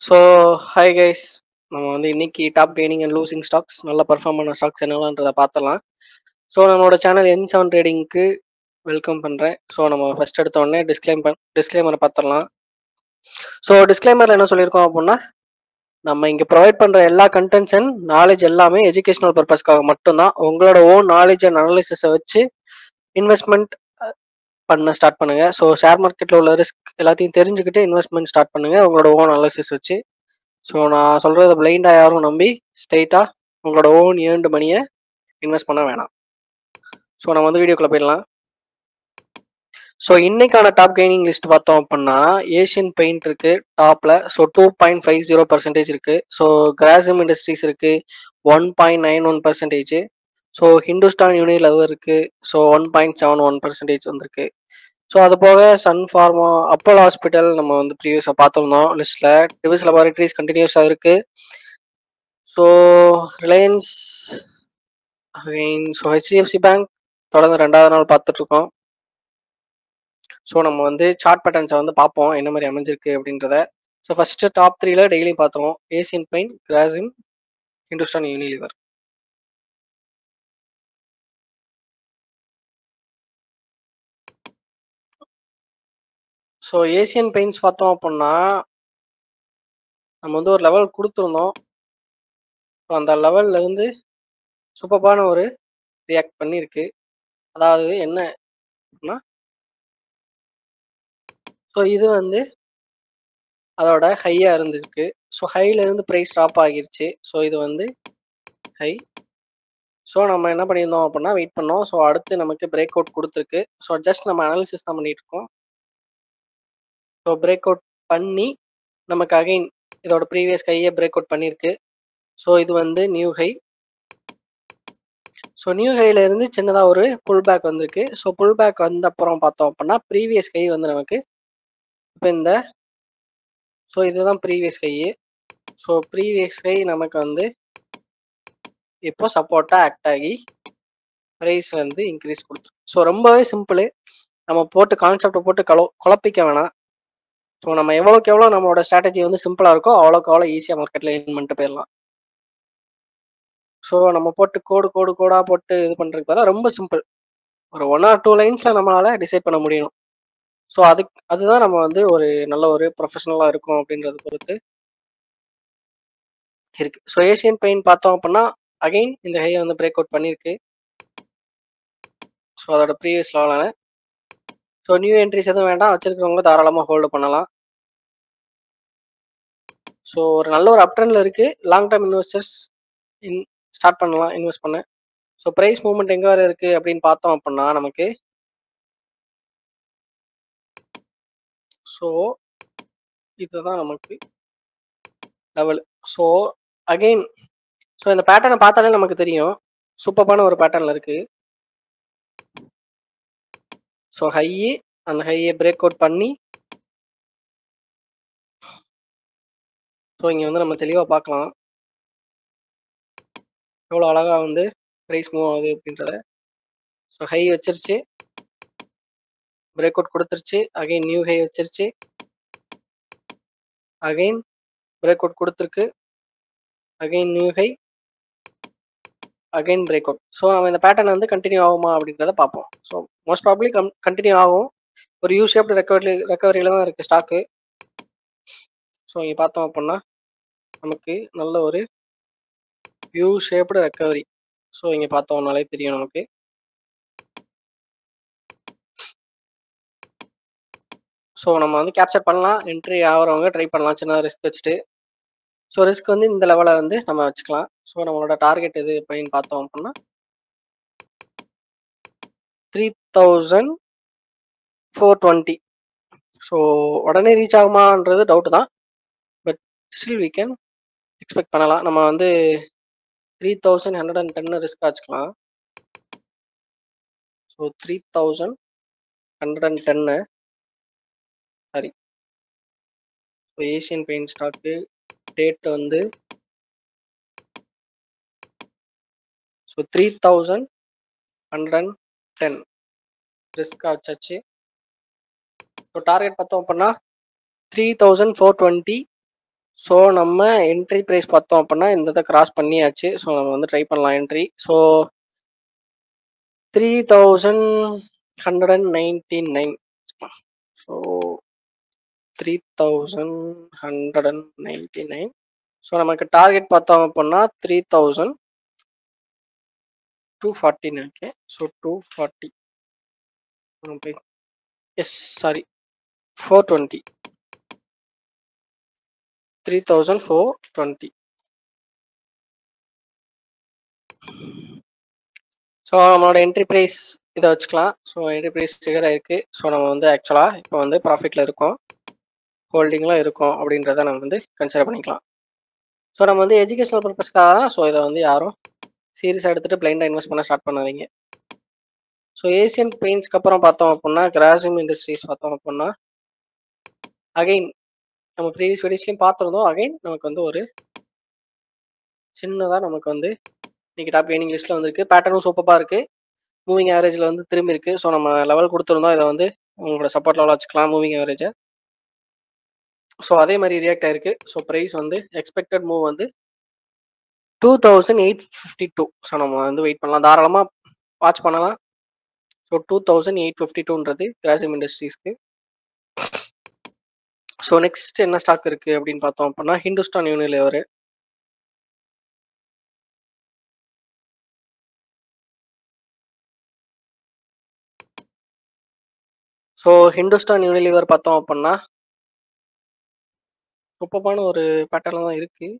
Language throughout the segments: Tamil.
ஸோ ஹாய் கைஸ், நம்ம வந்து இன்னைக்கு top gaining and losing stocks நல்லா பர்ஃபார்ம் பண்ண ஸ்டாக்ஸ் என்னலான்றதை பார்த்தலாம். ஸோ நம்மளோட சேனல் N7 ட்ரேடிங்க்கு வெல்கம் பண்ணுறேன். ஸோ நம்ம ஃபர்ஸ்ட் எடுத்த உடனே டிஸ்க்ளைமரை பார்த்துடலாம். ஸோ டிஸ்க்ளைமரில் என்ன சொல்லியிருக்கோம் அப்படின்னா, நம்ம இங்கே ப்ரொவைட் பண்ணுற எல்லா கண்டென்ட்ஸ் அண்ட் நாலேஜ் எல்லாமே எஜுகேஷனல் பர்பஸ்க்காக மட்டும்தான். உங்களோட ஓன் நாலேஜ் அண்ட் அனாலிசிஸை வச்சு இன்வெஸ்ட்மெண்ட் பண்ண ஸ்டார்ட் பண்ணுங்க. ஸோ ஷேர் மார்க்கெட்டில் உள்ள ரிஸ்க் எல்லாத்தையும் தெரிஞ்சுக்கிட்டு இன்வெஸ்ட்மெண்ட் ஸ்டார்ட் பண்ணுங்க உங்களோட ஓன் அனாலிசிஸ் வச்சு. ஸோ நான் சொல்கிறத பிளைண்டாக யாரும் நம்பி ஸ்ட்ரெயிட்டாக உங்களோட ஓன் ஏர்ன்டு மணியை இன்வெஸ்ட் பண்ண வேணாம். ஸோ நம்ம வந்து வீடியோக்குள்ளே போயிடலாம். ஸோ இன்னைக்கான டாப் கெய்னிங் லிஸ்ட் பார்த்தோம் அப்படின்னா, ஏஷியன் பெயிண்ட் இருக்கு டாப்ல. ஸோ 2.50% இருக்கு. ஸோ கிராசிம் இண்டஸ்ட்ரீஸ் இருக்கு 1.91%. ஸோ ஹிந்துஸ்தான் யூனிலவர் இருக்கு. ஸோ 1.71% வந்திருக்கு. ஸோ அது போக சன் ஃபார்மா, அப்போலோ ஹாஸ்பிட்டல் நம்ம வந்து ப்ரீவியஸாக பார்த்துருந்தோம் லிஸ்ட்ல. டிவிஸ் லெபார்டரிஸ் கண்டினியூஸாக இருக்கு. So Reliance again, so HDFC bank தொடர்ந்து 2வது நாள் பார்த்துட்டு இருக்கோம். ஸோ நம்ம வந்து சார்ட் பேட்டர்ன்ஸை வந்து பார்ப்போம் என்ன மாதிரி அமைஞ்சிருக்கு அப்படின்றத. ஸோ ஃபர்ஸ்ட் டாப் 3ல டெய்லி பார்த்துருவோம். Asian paint, Grasim, Hindustan Unilever. So Asian paints பார்த்தோம் அப்படின்னா, நம்ம வந்து ஒரு லெவல் கொடுத்துருந்தோம். ஸோ அந்த லெவல்ல இருந்து சூப்பரான ஒரு ரியாக்ட் பண்ணியிருக்கு. அதாவது என்ன அப்படின்னா, ஸோ இது வந்து அதோட ஹையா இருந்திருக்கு. ஸோ ஹைல இருந்து ப்ரைஸ் ட்ராப் ஆகிருச்சு. ஸோ இது வந்து ஹை. ஸோ நம்ம என்ன பண்ணியிருந்தோம் அப்படின்னா வெயிட் பண்ணோம். ஸோ அடுத்து நமக்கு பிரேக் அவுட் கொடுத்துருக்கு. ஸோ ஜஸ்ட் நம்ம அனாலிசிஸ் தான் பண்ணிட்டு இருக்கோம். ஸோ பிரேக் அவுட் பண்ணி நமக்கு அகைன் இதோட ப்ரீவியஸ் ஹையை பிரேக் அவுட் பண்ணியிருக்கு. ஸோ இது வந்து நியூ ஹை. ஸோ நியூ ஹைல இருந்து சின்னதாக ஒரு புல் பேக் வந்திருக்கு. ஸோ புல் பேக் வந்த அப்புறம் பார்த்தோம் அப்படின்னா ப்ரீவியஸ் ஹை வந்து நமக்கு இப்போ இந்த, ஸோ இதுதான் previous high. So previous high நமக்கு வந்து இப்போ சப்போர்ட்டாக ஆக்ட் ஆகி ப்ரைஸ் வந்து இன்க்ரீஸ் கொடுத்துரும். ஸோ ரொம்பவே சிம்பிள். நம்ம போட்டு கான்செப்டை போட்டு குழப்பிக்க வேணாம். ஸோ நம்ம எவ்வளோக்கு எவ்வளோ நம்மளோட ஸ்ட்ராட்டஜி வந்து சிம்பிளாக இருக்கோ அவ்வளோக்கு அவ்வளோ ஈஸியாக மார்க்கெட்டில் இன் பண்ணிட்டு போயிடலாம். ஸோ நம்ம போட்டு கோடாக போட்டு இது பண்ணுறதுக்கு பதிலாக ரொம்ப சிம்பிள். ஒரு 1 or 2 லைன்ஸில் நம்மளால் டிசைட் பண்ண முடியணும். ஸோ அதுதான் நம்ம வந்து ஒரு நல்ல ஒரு ப்ரொஃபஷனலாக இருக்கும் அப்படின்றத பொறுத்து இருக்கு. ஸோ ஏசியன் பெயிண்ட் பார்த்தோம் அப்படின்னா அகைன் இந்த ஹையை வந்து பிரேக் அவுட் பண்ணியிருக்கு. ஸோ அதோட ப்ரீவியஸ் லெவலான. ஸோ நியூ என்ட்ரிஸ் எதுவும் வேண்டாம், வச்சிருக்கிறவங்க தாராளமாக ஹோல்டு பண்ணலாம். ஸோ ஒரு நல்ல ஒரு அப் ட்ரெண்ட்ல இருக்கு. லாங் டர்ம் இன்வெஸ்டர்ஸ் ஸ்டார்ட் பண்ணலாம் இன்வெஸ்ட் பண்ண. ஸோ ப்ரைஸ் மூவ்மெண்ட் எங்கே வர இருக்கு அப்படின்னு பார்த்தோம் அப்படின்னா நமக்கு, ஸோ இதுதான் நமக்கு லெவல். ஸோ அகெயின், ஸோ இந்த பேட்டர்னை பார்த்தாலே நமக்கு தெரியும் சூப்பரான ஒரு பேட்டர்னில் இருக்கு. ஸோ அந்த ஹையை பிரேக் அவுட் பண்ணி, ஸோ இங்கே வந்து நம்ம தெளிவாக பார்க்கலாம் எவ்வளோ அழகாக வந்து ப்ரைஸ் மூவ் ஆகுது அப்படின்றத. ஸோ ஹை வச்சிருச்சு, பிரேக் அவுட் கொடுத்துருச்சு, அகைன் நியூ ஹை வச்சிருச்சு, அகைன் பிரேக் அவுட் கொடுத்துருக்கு, again new high, again break out. So நம்ம இந்த பேட்டர்ன் வந்து கண்டினியூ ஆகுமா அப்படின்றத பார்ப்போம். ஸோ மோஸ்ட் ப்ராப்ளி கண்டினியூ ஆகும். ஒரு யூ ஷேப்டு ரெக்கவரியில தான் இருக்குது ஸ்டாக்கு. ஸோ இங்கே பார்த்தோம் அப்படின்னா நமக்கு நல்ல ஒரு யூ ஷேப்டு ரெக்கவரி. ஸோ இங்கே பார்த்தோம்னாலே தெரியும் நமக்கு. ஸோ நம்ம வந்து கேப்சர் பண்ணலாம், என்ட்ரி ஆகிறவங்க ட்ரை பண்ணலாம் சின்னதாக ரிஸ்க் வச்சுட்டு. ஸோ ரிஸ்க் வந்து இந்த லெவலை வந்து நம்ம வச்சுக்கலாம். ஸோ நம்மளோட டார்கெட் எது அப்படின்னு பார்த்தோம் அப்படின்னா 3420. ஸோ உடனே ரீச் ஆகுமான்றது டவுட் தான், but still we can expect பண்ணலாம். நம்ம வந்து 3110 ரிஸ்க் வச்சுக்கலாம். So 3110 sorry. So Asian paint stock date வந்து ஸோ 3110 ரிஸ்க் வச்சாச்சு. ஸோ டார்கெட் பார்த்தோம் அப்படின்னா 3420 ஸோ நம்ம என்ட்ரி ப்ரைஸ் பார்த்தோம் அப்படின்னா இந்த இதை கிராஸ் பண்ணியாச்சு. ஸோ நம்ம வந்து ட்ரை பண்ணலாம் என்ட்ரி. ஸோ 3199. ஸோ 3199. ஸோ நமக்கு டார்கெட் பார்த்தோம் அப்படின்னா 3240 நினைக்கிறேன். So 240 yes sorry 420 3420. ஸோ நம்மளோட என்ட்ரி ப்ரைஸ் இதை வச்சுக்கலாம். ஸோ என்ட்ரி ப்ரைஸ் ட்ரிகர் ஆயிருக்கு. ஸோ நம்ம வந்து ஆக்சுவலாக இப்போ வந்து ப்ராஃபிட்டில் இருக்கோம், ஹோல்டிங்கில் இருக்கோம் அப்படின்றத நம்ம வந்து கன்சிடர் பண்ணிக்கலாம். ஸோ நம்ம வந்து எஜுகேஷனல் பர்பஸ்க்காக தான். ஸோ இதை வந்து யாரும் சீரியஸாக எடுத்துகிட்டு பிளைண்டாக இன்வெஸ்ட் பண்ண ஸ்டார்ட் பண்ணாதீங்க. ஸோ ஏசியன் பெயிண்ட்ஸ்க்கு அப்புறம் பார்த்தோம் அப்படின்னா கிராசிம் இண்டஸ்ட்ரீஸ் பார்த்தோம் அப்படின்னா அகைன் நம்ம ப்ரீவியஸ் வீடியோஸ்லையும் பார்த்துருந்தோம். அகைன் நமக்கு வந்து ஒரு சின்னதாக நமக்கு வந்து இன்னைக்கு டாப் கெய்னிங் லிஸ்ட்டில் வந்துருக்கு. பேட்டர்னும் சூப்பராக இருக்குது. மூவிங் ஆவரேஜில் வந்து திரும்பி இருக்குது. ஸோ நம்ம லெவல் கொடுத்துருந்தோம். இதை வந்து உங்களோட சப்போர்ட் லெவலில் வச்சுக்கலாம் மூவிங் ஆவரேஜை. ஸோ அதே மாதிரி ரியாக்ட் ஆயிருக்கு. ஸோ ப்ரைஸ் வந்து எக்ஸ்பெக்டட் மூவ் வந்து 2852. ஸோ நம்ம வந்து வெயிட் பண்ணலாம், தாராளமாக வாட்ச் பண்ணலாம். ஸோ 2852ன்றது கிராசிம் இண்டஸ்ட்ரீஸ்க்கு. ஸோ நெக்ஸ்ட் என்ன ஸ்டாக் இருக்குது அப்படின்னு பார்த்தோம் அப்படின்னா Hindustan Unilever. So Hindustan Unilever பார்த்தோம் அப்படின்னா சூப்பரான ஒரு பேட்டர்னில் தான் இருக்குது.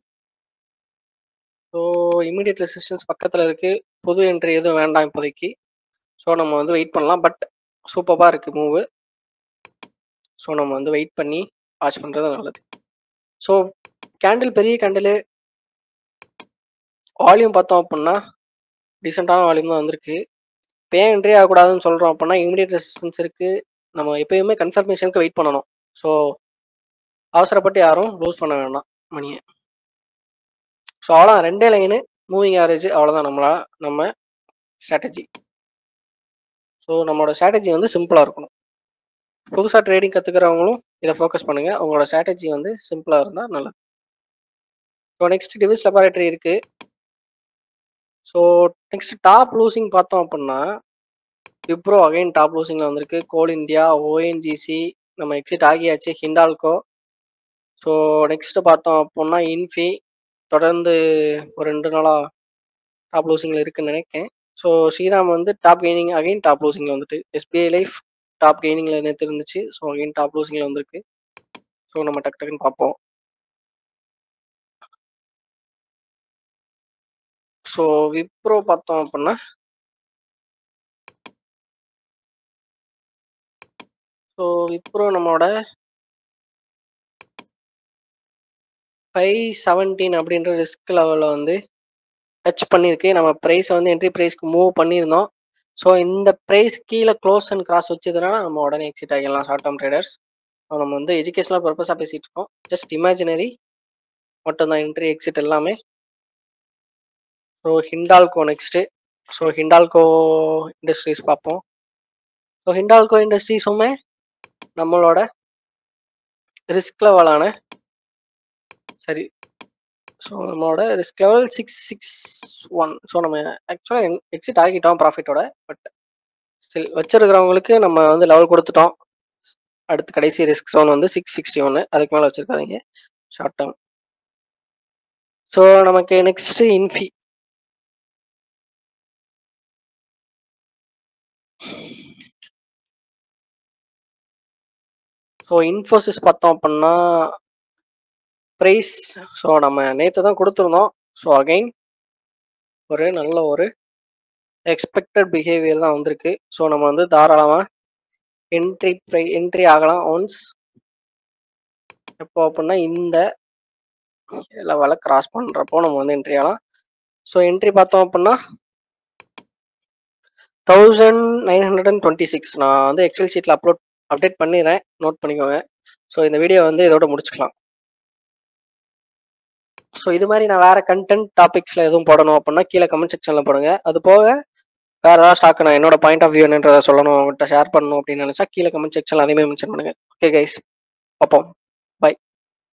ஸோ இமீடியட் ரெசிஸ்டன்ஸ் பக்கத்தில் இருக்குது. புது என்ட்ரி எதுவும் வேண்டாம் இப்போதைக்கு. ஸோ நம்ம வந்து வெயிட் பண்ணலாம். பட் சூப்பராக இருக்குது மூவு. ஸோ நம்ம வந்து வெயிட் பண்ணி வாட்ச் பண்ணுறது நல்லது. ஸோ கேண்டில் பெரிய கேண்டில் வால்யூம் பார்த்தோம் அப்படின்னா டீசெண்டான வால்யூம் தான் வந்திருக்கு. இப்போ ஏன் என்ட்ரி ஆகக்கூடாதுன்னு சொல்கிறோம் அப்படின்னா இமீடியட் ரெசிஸ்டன்ஸ் இருக்குது. நம்ம எப்பயுமே கன்ஃபர்மேஷனுக்கு வெயிட் பண்ணணும். ஸோ அவசரப்பட்டு யாரும் லூஸ் பண்ண வேண்டாம் மணியை. ஸோ அவ்வளோதான், 2 லைனு மூவிங் ஆவரேஜ், அவ்வளோதான் நம்ம ஸ்ட்ராட்டஜி. ஸோ நம்மளோட ஸ்ட்ராட்டஜி வந்து சிம்பிளாக இருக்கணும். புதுசாக ட்ரேடிங் கற்றுக்கிறவங்களும் இதை ஃபோக்கஸ் பண்ணுங்கள். உங்களோட ஸ்ட்ராட்டஜி வந்து சிம்பிளாக இருந்தால் நல்லது. ஸோ நெக்ஸ்ட் டிவிஸ் லெபார்டரி இருக்குது. ஸோ நெக்ஸ்ட் டாப் லூசிங் பார்த்தோம் அப்படின்னா விப்ரோ அகைன் டாப் லூசிங்கில் வந்திருக்கு. கோல் இந்தியா, ஓஎன்ஜிசி நம்ம எக்ஸிட் ஆகியாச்சு. ஹிண்டால்கோ. ஸோ நெக்ஸ்ட் பார்த்தோம் அப்படின்னா இன்ஃபி தொடர்ந்து ஒரு 2 நாளாக டாப் லூசிங்கில் இருக்குன்னு நினைக்கிறேன். ஸோ ஸ்ரீராம் வந்து டாப் கெய்னிங் அகைன் டாப் லூசிங்கில் வந்துட்டு. எஸ்பிஐ லைஃப் டாப் கெய்னிங்கில் நேற்று இருந்துச்சு. ஸோ அகைன் டாப் லூசிங்கில் வந்திருக்கு. ஸோ நம்ம டக்கு டக்குன்னு பார்ப்போம். ஸோ விப்ரோ பார்த்தோம் அப்படின்னா ஸோ விப்ரோ நம்மளோட 517 அப்படின்ற ரிஸ்க் லெவலில் வந்து டச் பண்ணியிருக்கு. நம்ம ப்ரைஸை வந்து என்ட்ரி ப்ரைஸ்க்கு மூவ் பண்ணியிருந்தோம். ஸோ இந்த ப்ரைஸ் கீழே க்ளோஸ் அண்ட் கிராஸ் வச்சதுனால நம்ம உடனே எக்ஸிட் ஆகிடலாம் ஷார்ட் டேர்ம் ட்ரேடர்ஸ். ஸோ நம்ம வந்து எஜுகேஷனல் பர்பஸாக பேசிகிட்டு இருக்கோம். ஜஸ்ட் இமேஜினரி மட்டும்தான் என்ட்ரி எக்ஸிட் எல்லாமே. So Hindalco next. So Hindalco industries பார்ப்போம். ஸோ ஹிண்டால்கோ இண்டஸ்ட்ரீஸுமே நம்மளோட ரிஸ்க் லெவலான சரி ஸோ நம்மளோட ரிஸ்க் லெவல் 661. ஸோ நம்ம ஆக்சுவலாக எக்ஸிட் ஆகிட்டோம் ப்ராஃபிட்டோட. பட் ஸ்டில் வச்சிருக்கிறவங்களுக்கு நம்ம வந்து லெவல் கொடுத்துட்டோம். அடுத்து கடைசி ரிஸ்க் ஜோன் வந்து 661. அதுக்கு மேலே வச்சிருக்காதீங்க ஷார்ட் டேர்ம். ஸோ நமக்கு நெக்ஸ்ட் இன்ஃபி. ஸோ இன்ஃபோசிஸ் பார்த்தோம் அப்படின்னா ப்ரைஸ் ஸோ நம்ம நேற்று தான் கொடுத்துருந்தோம். ஸோ அகைன் ஒரு நல்ல ஒரு எக்ஸ்பெக்டட் பிஹேவியர் தான் வந்திருக்கு. ஸோ நம்ம வந்து தாராளமாக என்ட்ரி ஆகலாம் ஒன்ஸ். எப்போ அப்படின்னா இந்த லெவலை கிராஸ் பண்ணுறப்போ நம்ம வந்து என்ட்ரி ஆகலாம். ஸோ என்ட்ரி பார்த்தோம் அப்படின்னா 1926. நான் வந்து எக்ஸல் ஷீட்டில் அப்டேட் பண்ணிடுறேன், நோட் பண்ணிக்கோங்க. ஸோ இந்த வீடியோ வந்து இதோட முடிச்சுக்கலாம். ஸோ இது மாதிரி நான் வேறு கண்டென்ட் டாபிக்ஸில் எதுவும் போடணும் அப்படின்னா கீழே கமெண்ட் செக்ஷனில் போடுங்க. அது போக வேறு ஏதாவது ஸ்டாக் நான் என்னோட பாயிண்ட் ஆஃப் வியூ என்னன்றதை சொல்லணும், அவங்ககிட்ட ஷேர் பண்ணணும் அப்படின்னு நினச்சா கீழே கமெண்ட் செக்ஷனில் அதையுமே மென்ஷன் பண்ணுங்கள். ஓகே கைஸ், பார்ப்போம். பை.